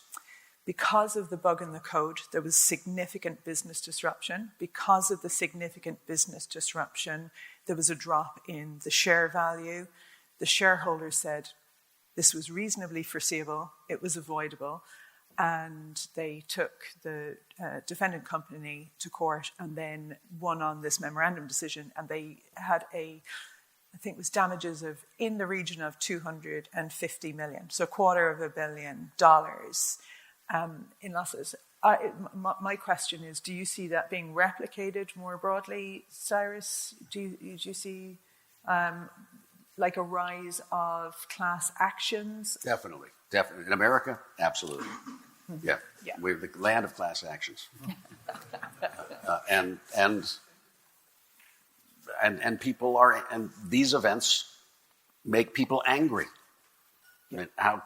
Because of the bug in the code, there was significant business disruption. Because of the significant business disruption, there was a drop in the share value. The shareholders said this was reasonably foreseeable, it was avoidable, and they took the defendant company to court and then won on this memorandum decision, and they had I think it was damages of in the region of $250 million, so $250 million in losses. My question is, do you see that being replicated more broadly, Cyrus? Do you see like a rise of class actions? Definitely. In America, absolutely. Yeah. We're the land of class actions. And people are, and these events make people angry. I mean, how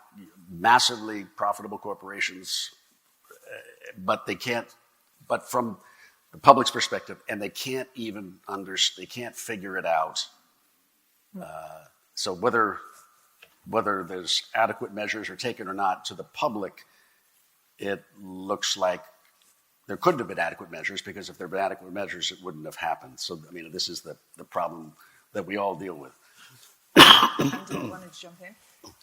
massively profitable corporations, but they can't, but from the public's perspective, and they can't even they can't figure it out. So whether there's adequate measures are taken or not, to the public, it looks like there couldn't have been adequate measures, because if there had been adequate measures, it wouldn't have happened. So, I mean, this is the problem that we all deal with. Andy, you wanted to jump in?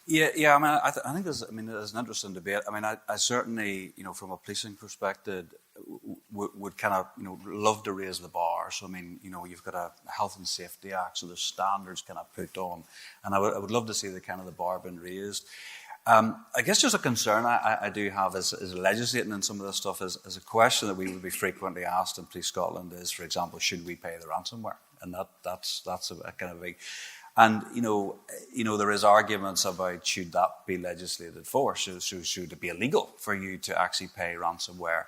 Yeah. I mean, I think there's an interesting debate. I mean, I certainly, from a policing perspective, would kind of, love to raise the bar. So, I mean, you've got a Health and Safety Act, so there's standards kind of put on, and I would love to see the bar being raised. I guess just a concern I do have is legislating in some of this stuff is a question that we would be frequently asked in Police Scotland is, for example, should we pay the ransomware? And that's a kind of big. And, there is arguments about should that be legislated for? So should it be illegal for you to actually pay ransomware?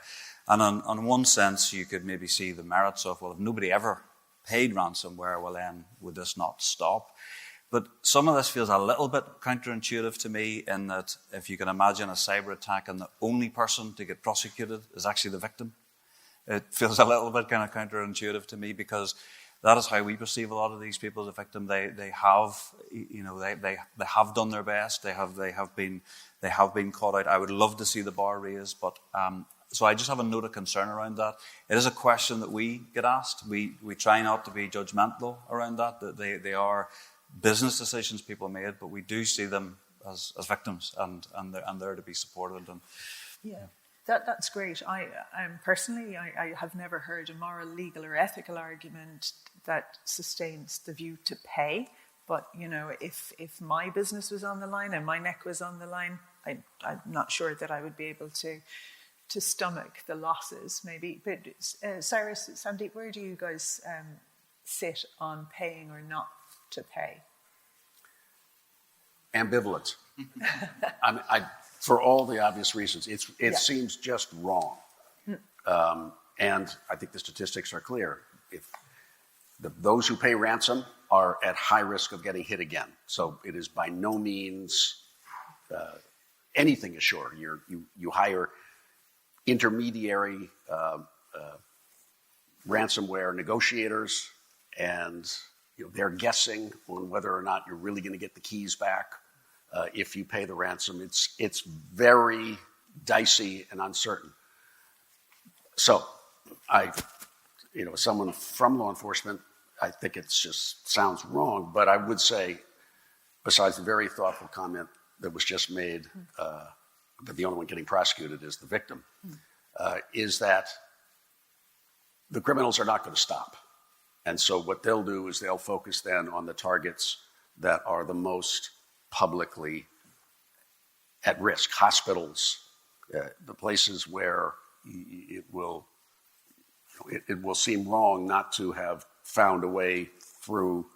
And on one sense, you could maybe see the merits of, well, if nobody ever paid ransomware, well, then would this not stop? But some of this feels a little bit counterintuitive to me, in that if you can imagine a cyber attack and the only person to get prosecuted is actually the victim, it feels a little bit kind of counterintuitive to me, because that is how we perceive a lot of these people as a victim. They have done their best. They have been caught out. I would love to see the bar raised, but so I just have a note of concern around that. It is a question that we get asked. We try not to be judgmental around that. That they are business decisions people made, but we do see them as victims, and they're to be supported. And yeah. That's great. I personally have never heard a moral, legal, or ethical argument that sustains the view to pay. But if my business was on the line and my neck was on the line, I'm not sure that I would be able to stomach the losses. Maybe. But Cyrus, Sandip, where do you guys sit on paying or not to pay? Ambivalent. For all the obvious reasons, it seems just wrong. And I think the statistics are clear. If those who pay ransom are at high risk of getting hit again. So it is by no means anything is sure. You hire intermediary ransomware negotiators, and they're guessing on whether or not you're really going to get the keys back. If you pay the ransom, it's very dicey and uncertain. So, someone from law enforcement, I think it just sounds wrong. But I would say, besides the very thoughtful comment that was just made, that the only one getting prosecuted is the victim, is that the criminals are not going to stop. And so what they'll do is they'll focus then on the targets that are the most publicly at risk. Hospitals, the places where it will seem wrong not to have found a way through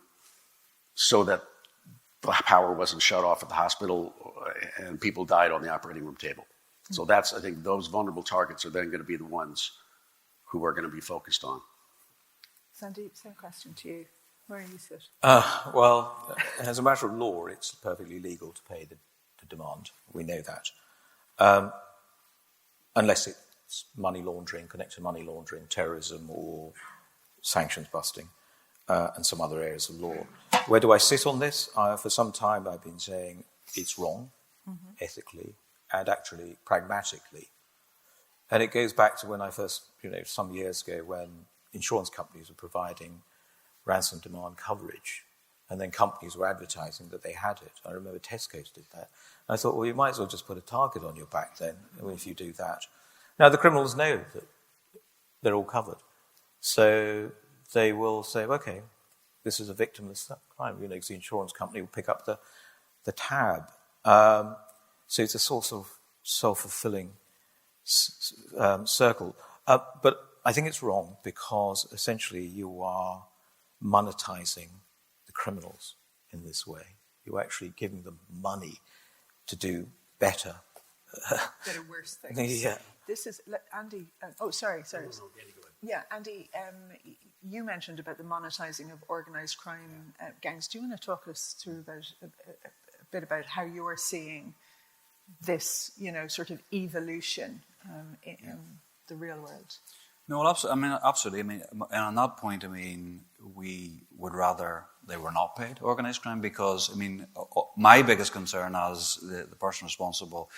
so that the power wasn't shut off at the hospital and people died on the operating room table. So that's, I think, those vulnerable targets are then going to be the ones who are going to be focused on. Sandip, same question to you. Where are you sit? Well, as a matter of law, it's perfectly legal to pay the demand. We know that. Unless it's money laundering, connected to money laundering, terrorism, or sanctions busting, and some other areas of law. Where do I sit on this? For some time I've been saying it's wrong, ethically, and actually pragmatically. And it goes back to when I first, some years ago, when insurance companies were providing ransom demand coverage, and then companies were advertising that they had it. I remember Tesco's did that. And I thought, well, you might as well just put a target on your back then, if you do that. Now, the criminals know that they're all covered. So they will say, okay, this is a victimless crime. Because the insurance company will pick up the tab. So it's a sort of self-fulfilling circle. But I think it's wrong because essentially you are monetizing the criminals in this way. You're actually giving them money to do better. Better, worse things. Yeah. This is, Andy, sorry. Yeah, Andy, you mentioned about the monetizing of organised crime gangs. Do you want to talk us through a bit about how you're seeing this, sort of evolution in the real world? No, well, absolutely. And on that point, we would rather they were not paid organised crime because, my biggest concern as the person responsible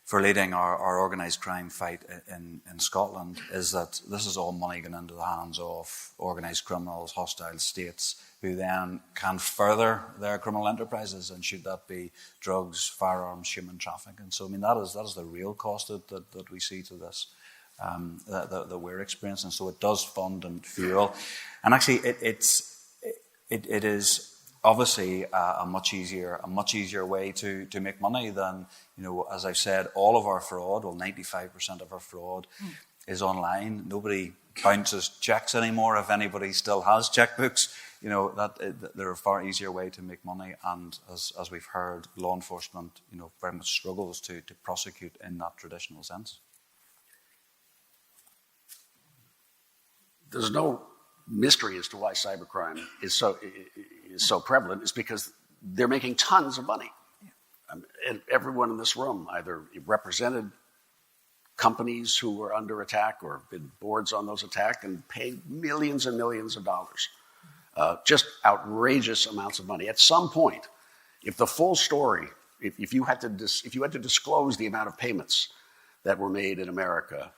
for leading our organised crime fight in Scotland is that this is all money going into the hands of organised criminals, hostile states, who then can further their criminal enterprises, and should that be drugs, firearms, human trafficking. So, that is the real cost that we see to this. That we're experiencing. So it does fund and fuel. And actually it is obviously a much easier way to make money than, as I've said, all of our fraud, 95% of our fraud is online. Nobody bounces checks anymore. If anybody still has checkbooks, they're a far easier way to make money. And as we've heard, law enforcement, very much struggles to prosecute in that traditional sense. There's no mystery as to why cybercrime is so prevalent. It's because they're making tons of money. And everyone in this room either represented companies who were under attack or been boards on those attacks and paid millions and millions of dollars. Just outrageous amounts of money. At some point, if the full story, if you had to disclose the amount of payments that were made in America,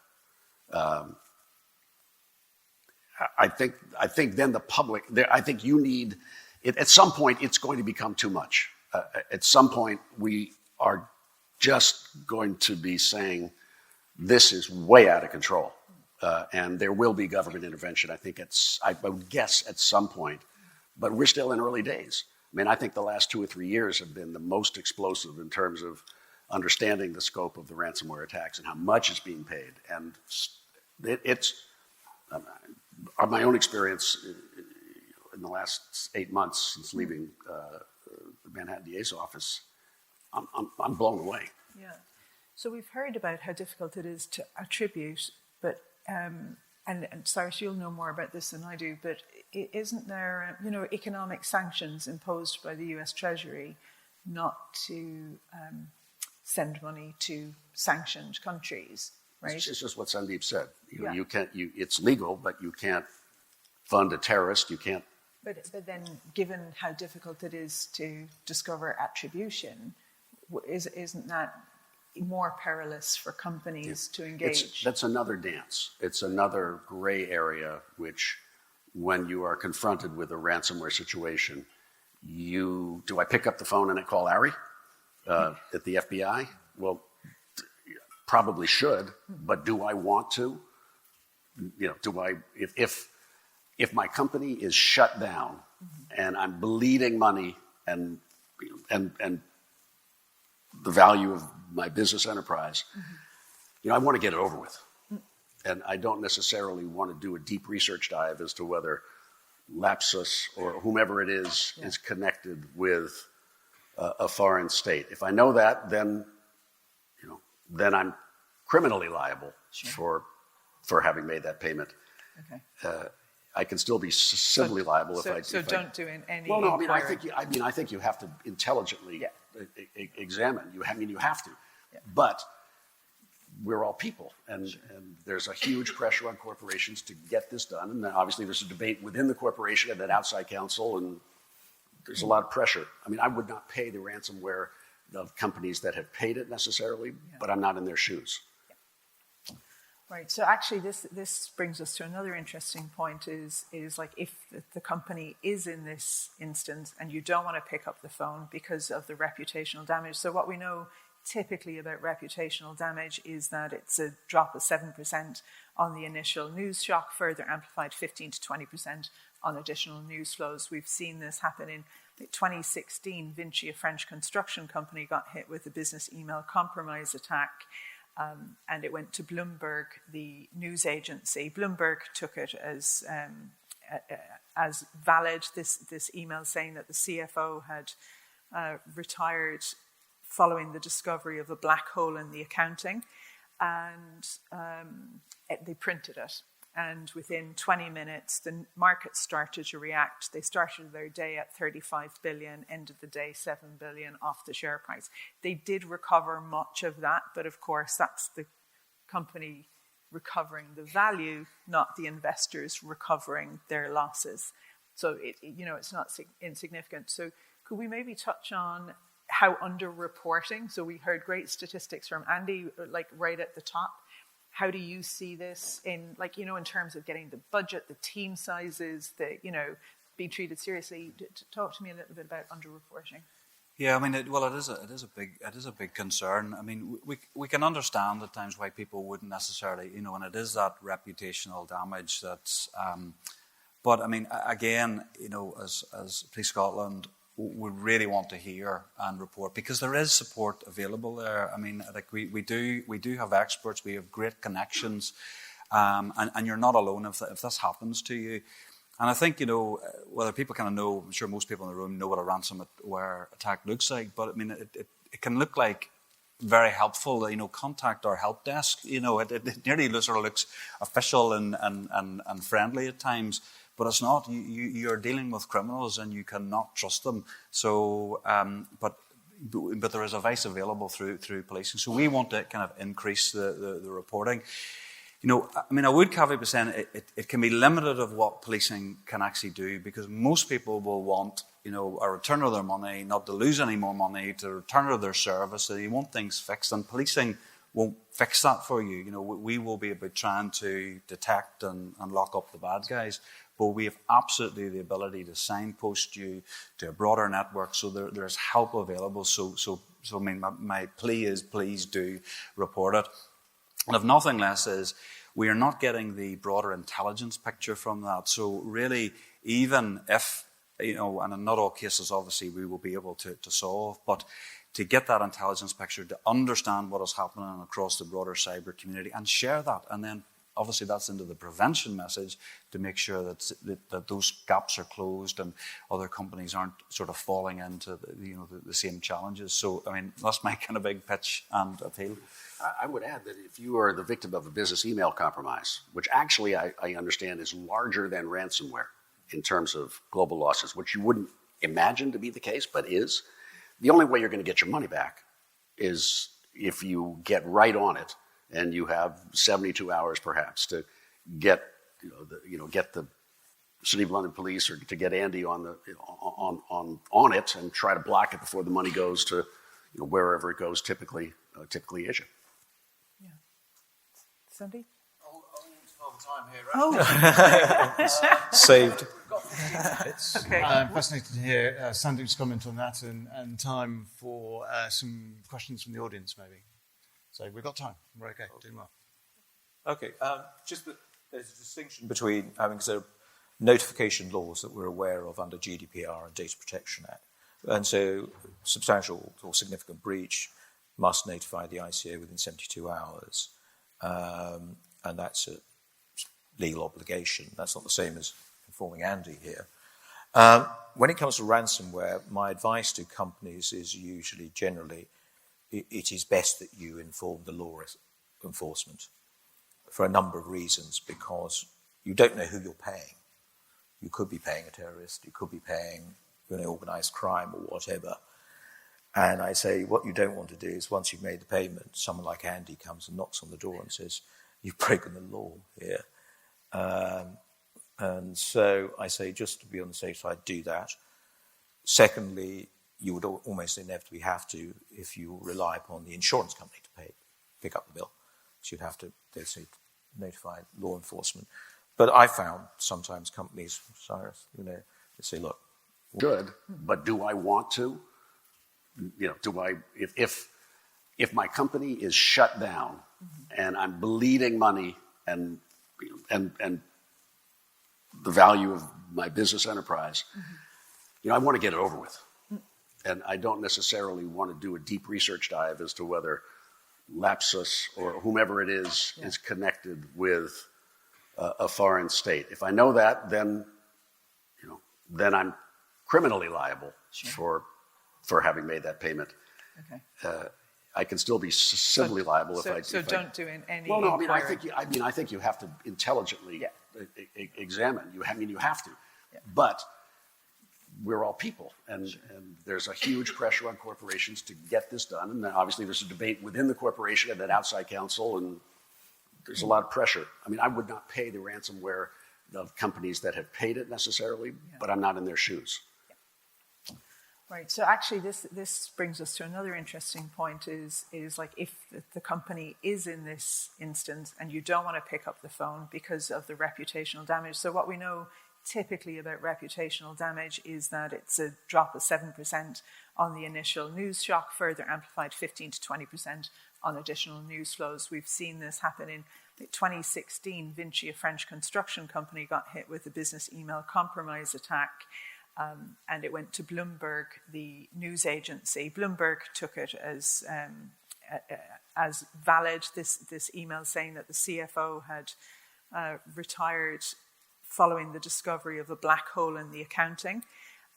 I think then the public, I think you need, at some point it's going to become too much. At some point we are just going to be saying this is way out of control. And there will be government intervention. I would guess at some point, but we're still in early days. I think the last 2 or 3 years have been the most explosive in terms of understanding the scope of the ransomware attacks and how much is being paid. And it's my own experience in the last 8 months since leaving the Manhattan DA's office, I'm blown away. Yeah. So we've heard about how difficult it is to attribute, but and Cyrus, you'll know more about this than I do, but isn't there, economic sanctions imposed by the US Treasury not to send money to sanctioned countries? Right. It's just what Sandip said. You can't. It's legal, but you can't fund a terrorist. You can't. But then, given how difficult it is to discover attribution, isn't that more perilous for companies to engage? That's another dance. It's another gray area. Which, when you are confronted with a ransomware situation, do I pick up the phone and I call Ari at the FBI? Well. Probably should, but do I want to? If my company is shut down and I'm bleeding money and the value of my business enterprise, I want to get it over with. And I don't necessarily want to do a deep research dive as to whether Lapsus or whomever it is connected with a foreign state. If I know that, then I'm criminally liable for having made that payment. Okay. I can still be civilly liable if I. So don't do any. Well, no. I think you have to intelligently examine. You have to. Yeah. But we're all people, and there's a huge pressure on corporations to get this done. And then obviously there's a debate within the corporation and then outside counsel, and there's a lot of pressure. I mean, I would not pay the ransomware of companies that have paid it necessarily, but I'm not in their shoes. Right. So actually, this brings us to another interesting point: is like if the company is in this instance and you don't want to pick up the phone because of the reputational damage. So what we know typically about reputational damage is that it's a drop of 7% on the initial news shock, further amplified 15 to 20% on additional news flows. We've seen this happen in 2016. Vinci, a French construction company, got hit with a business email compromise attack. And it went to Bloomberg, the news agency. Bloomberg took it as valid, this email saying that the CFO had retired following the discovery of a black hole in the accounting. And they printed it. And within 20 minutes, the market started to react. They started their day at 35 billion, ended the day 7 billion off the share price. They did recover much of that, but of course, that's the company recovering the value, not the investors recovering their losses. So it's not insignificant. So could we maybe touch on how underreporting? So we heard great statistics from Andy, like right at the top. How do you see this in terms of getting the budget, the team sizes, being treated seriously? Talk to me a little bit about underreporting. Yeah, I mean, it is a big concern. I mean, we can understand at times why people wouldn't necessarily, and it is that reputational damage that's. But I mean, again, as Police Scotland, we really want to hear and report because there is support available there. I mean, like we do have experts, we have great connections, and you're not alone if this happens to you. And I think whether people kind of know, I'm sure most people in the room know what a ransomware attack looks like, but I mean it can look like very helpful. Contact our help desk. It nearly sort of looks official and friendly at times. But it's not. You're dealing with criminals, and you cannot trust them. So, but there is advice available through policing. So we want to kind of increase the reporting. I mean, I would caveat by saying it can be limited of what policing can actually do because most people will want a return of their money, not to lose any more money, to return of their service. So you want things fixed, and policing won't fix that for you. We will be about trying to detect and lock up the bad guys. But we have absolutely the ability to signpost you to a broader network, so there's help available. So I mean, my plea is please do report it. And if nothing less is, we are not getting the broader intelligence picture from that. So really, even if, and in not all cases, obviously, we will be able to solve, but to get that intelligence picture, to understand what is happening across the broader cyber community and share that, and then obviously, that's into the prevention message to make sure that those gaps are closed and other companies aren't sort of falling into the same challenges. So, I mean, that's my kind of big pitch and appeal. I would add that if you are the victim of a business email compromise, which actually I understand is larger than ransomware in terms of global losses, which you wouldn't imagine to be the case, but is, the only way you're going to get your money back is if you get right on it. And you have 72 hours, perhaps, to get get the City of London Police or to get Andy on it and try to block it before the money goes to wherever it goes, typically Asia. Yeah, Sandip. All the time here, right? Saved. Okay. Fascinating to hear Sandip's comment on that, and time for some questions from the audience, maybe. So we've got time. We're okay. Doing well. Okay. Just that there's a distinction between having sort of notification laws that we're aware of under GDPR and Data Protection Act. And so substantial or significant breach must notify the ICO within 72 hours. and that's a legal obligation. That's not the same as informing Andy here. When it comes to ransomware, my advice to companies is usually, generally, it is best that you inform the law enforcement for a number of reasons, because you don't know who you're paying. You could be paying a terrorist, you could be paying organised crime or whatever. And I say what you don't want to do is, once you've made the payment, someone like Andy comes and knocks on the door and says, you've broken the law here. And so I say, just to be on the safe side, do that. Secondly, you would almost inevitably have to, if you rely upon the insurance company to pick up the bill. So you'd have to, they'd say, notify law enforcement. But I found sometimes companies, Cyrus, they say, look. Good, but do I want to? If my company is shut down and I'm bleeding money and the value of my business enterprise, I want to get it over with. And I don't necessarily want to do a deep research dive as to whether Lapsus or whomever it is connected with a foreign state. If I know that, then I'm criminally liable for having made that payment. Okay. I can still be civilly liable if I. So don't do any. Well, no. I think you have to intelligently examine. You have to. Yeah. But we're all people, and there's a huge pressure on corporations to get this done. And then obviously there's a debate within the corporation and then outside counsel, and there's a lot of pressure. I would not pay the ransomware of companies that have paid it necessarily, but I'm not in their shoes. Right. So actually, this brings us to another interesting point. Is like, if the company is in this instance and you don't want to pick up the phone because of the reputational damage. So what we know typically about reputational damage is that it's a drop of 7% on the initial news shock, further amplified 15 to 20% on additional news flows. We've seen this happen in 2016. Vinci, a French construction company, got hit with a business email compromise attack. And it went to Bloomberg, the news agency. Bloomberg took it as valid, this email saying that the CFO had retired following the discovery of a black hole in the accounting.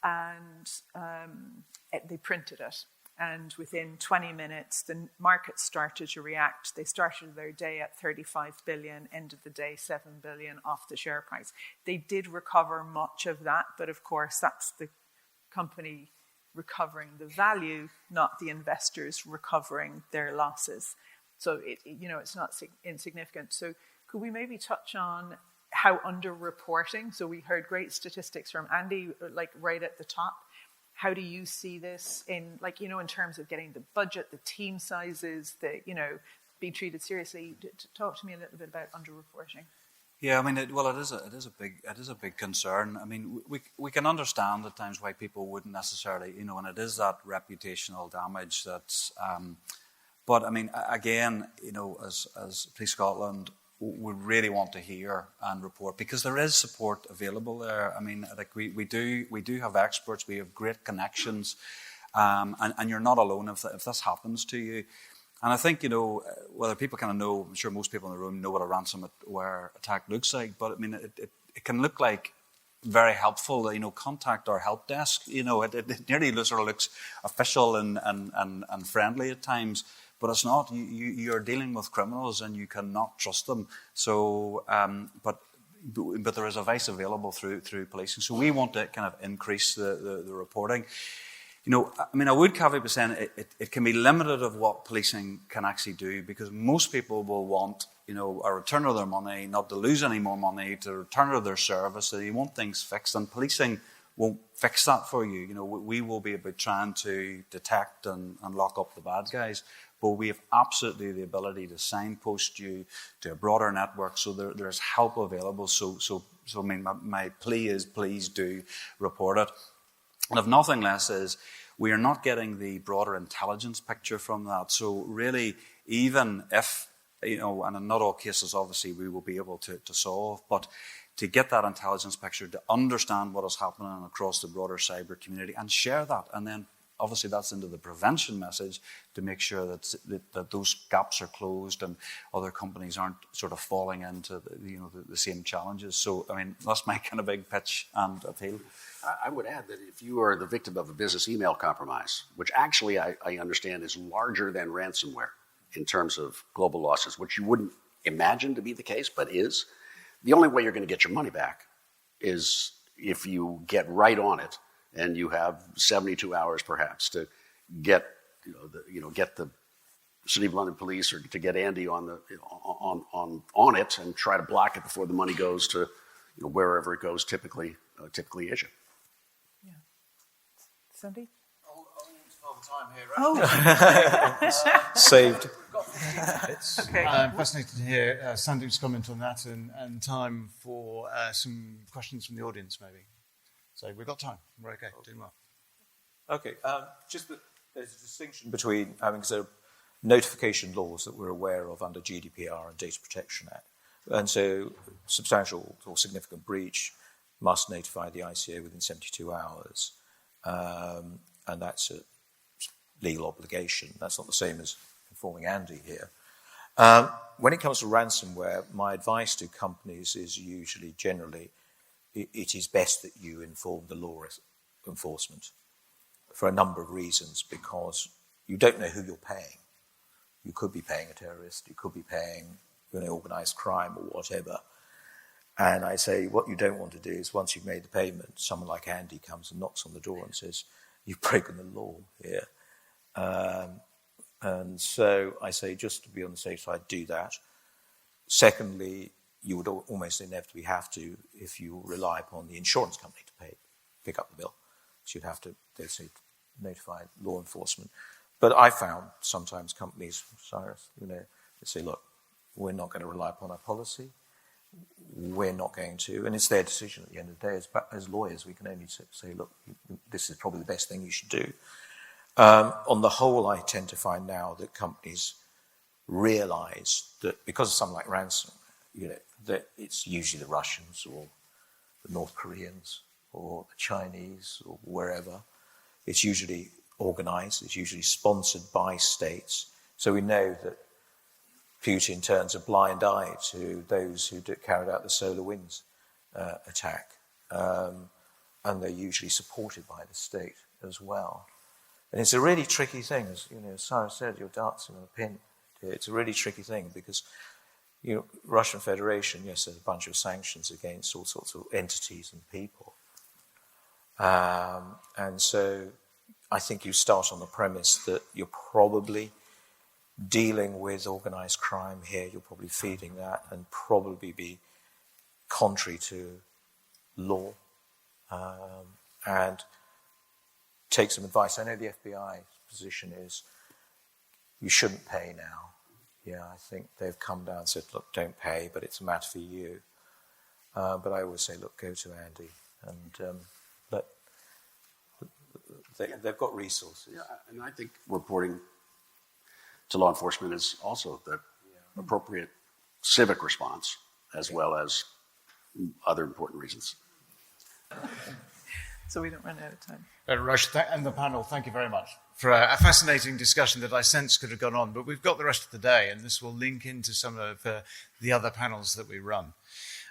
And they printed it. And within 20 minutes, the market started to react. They started their day at 35 billion, ended the day 7 billion off the share price. They did recover much of that, but of course, that's the company recovering the value, not the investors recovering their losses. So it's not insignificant. So could we maybe touch on how underreporting? So we heard great statistics from Andy, like right at the top. How do you see this in terms of getting the budget, the team sizes, being treated seriously? Talk to me a little bit about underreporting. Yeah, it is a big concern. We can understand at times why people wouldn't necessarily, and it is that reputational damage that's. But again, as Police Scotland, we really want to hear and report, because there is support available there. We do have experts, we have great connections, and you're not alone if this happens to you. And I think, whether people kind of know, I'm sure most people in the room know what a ransomware attack looks like, but it can look like very helpful, contact our help desk. It nearly sort of looks official and friendly at times. But it's not. You're dealing with criminals, and you cannot trust them. So, but there is advice available through policing. So we want to kind of increase the reporting. I would caveat by saying it can be limited of what policing can actually do, because most people will want, a return of their money, not to lose any more money, to return of their service. So you want things fixed, and policing won't fix that for you. We will be about trying to detect and lock up the bad guys. But we have absolutely the ability to signpost you to a broader network, so there's help available. So my plea is, please do report it. And if nothing less is, we are not getting the broader intelligence picture from that. So really, even if, and in not all cases, obviously, we will be able to solve, but to get that intelligence picture, to understand what is happening across the broader cyber community and share that, and then obviously that's into the prevention message to make sure that those gaps are closed and other companies aren't sort of falling into the same challenges. So, I mean, that's my kind of big pitch and appeal. I would add that if you are the victim of a business email compromise, which actually I understand is larger than ransomware in terms of global losses, which you wouldn't imagine to be the case, but is, the only way you're going to get your money back is if you get right on it and you have 72 hours perhaps to get get the City of London Police or to get Andy on it and try to block it before the money goes to wherever it goes, typically Asia. Yeah. Sandip? All the time here, right? Saved. Okay. Fascinated to hear Sandip's comment on that and time for some questions from the audience, maybe. So we've got time. We're okay. Doing well. Okay. Just that there's a distinction between having sort of notification laws that we're aware of under GDPR and Data Protection Act. And so substantial or significant breach must notify the ICO within 72 hours. And that's a legal obligation. That's not the same as informing Andy here. When it comes to ransomware, my advice to companies is usually, generally, it is best that you inform the law enforcement for a number of reasons, because you don't know who you're paying. You could be paying a terrorist, you could be paying organised crime or whatever. And I say what you don't want to do is once you've made the payment, someone like Andy comes and knocks on the door and says, you've broken the law here. And so I say, just to be on the safe side, do that. Secondly, you would almost inevitably have to, if you rely upon the insurance company to pick up the bill. So you'd have to, they'd say, notify law enforcement. But I found sometimes companies, Cyrus, they say, look, we're not going to rely upon our policy. We're not going to, and it's their decision at the end of the day. As lawyers, we can only say, look, this is probably the best thing you should do. On the whole, I tend to find now that companies realize that because of something like ransom, that it's usually the Russians or the North Koreans or the Chinese or wherever. It's usually organized, it's usually sponsored by states. So we know that Putin turns a blind eye to those who carried out the SolarWinds attack. And they're usually supported by the state as well. And it's a really tricky thing, as Cyrus said, you're dancing on a pin. It's a really tricky thing because, Russian Federation, yes, there's a bunch of sanctions against all sorts of entities and people. And so I think you start on the premise that you're probably dealing with organised crime here, you're probably feeding that and probably be contrary to law. And take some advice. I know the FBI position is you shouldn't pay now. Yeah, I think they've come down and said, look, don't pay, but it's a matter for you. But I always say, look, go to Andy and they've got resources. Yeah, and I think reporting to law enforcement is also the appropriate civic response as well as other important reasons. So we don't run out of time. Rush and the panel, thank you very much for a fascinating discussion that I sense could have gone on, but we've got the rest of the day, and this will link into some of the other panels that we run.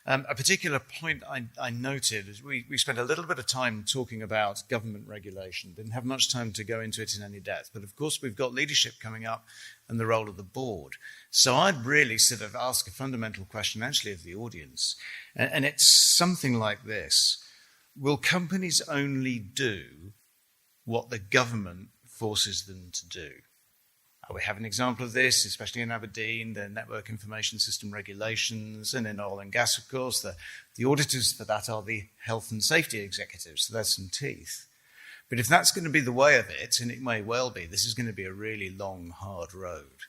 A particular point I noted is we spent a little bit of time talking about government regulation, didn't have much time to go into it in any depth, but of course we've got leadership coming up and the role of the board. So I'd really sort of ask a fundamental question actually of the audience, and it's something like this. Will companies only do what the government forces them to do? We have an example of this, especially in Aberdeen, the Network Information System regulations, and in oil and gas, of course. The auditors for that are the health and safety executives, so there's some teeth. But if that's going to be the way of it, and it may well be, this is going to be a really long, hard road.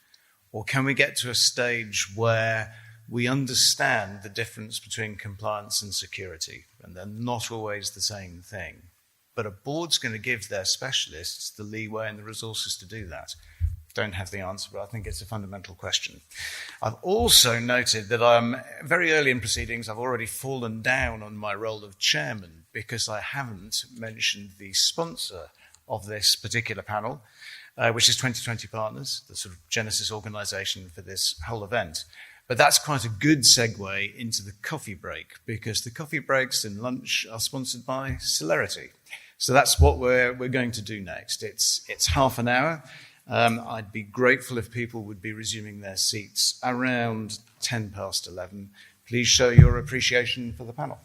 Or can we get to a stage where we understand the difference between compliance and security, and they're not always the same thing? But a board's going to give their specialists the leeway and the resources to do that. Don't have the answer, but I think it's a fundamental question. I've also noted that I'm very early in proceedings. I've already fallen down on my role of chairman because I haven't mentioned the sponsor of this particular panel, which is 2020 Partners, the sort of genesis organization for this whole event. But that's quite a good segue into the coffee break, because the coffee breaks and lunch are sponsored by Celerity. So that's what we're going to do next. It's half an hour. I'd be grateful if people would be resuming their seats around 11:10. Please show your appreciation for the panel.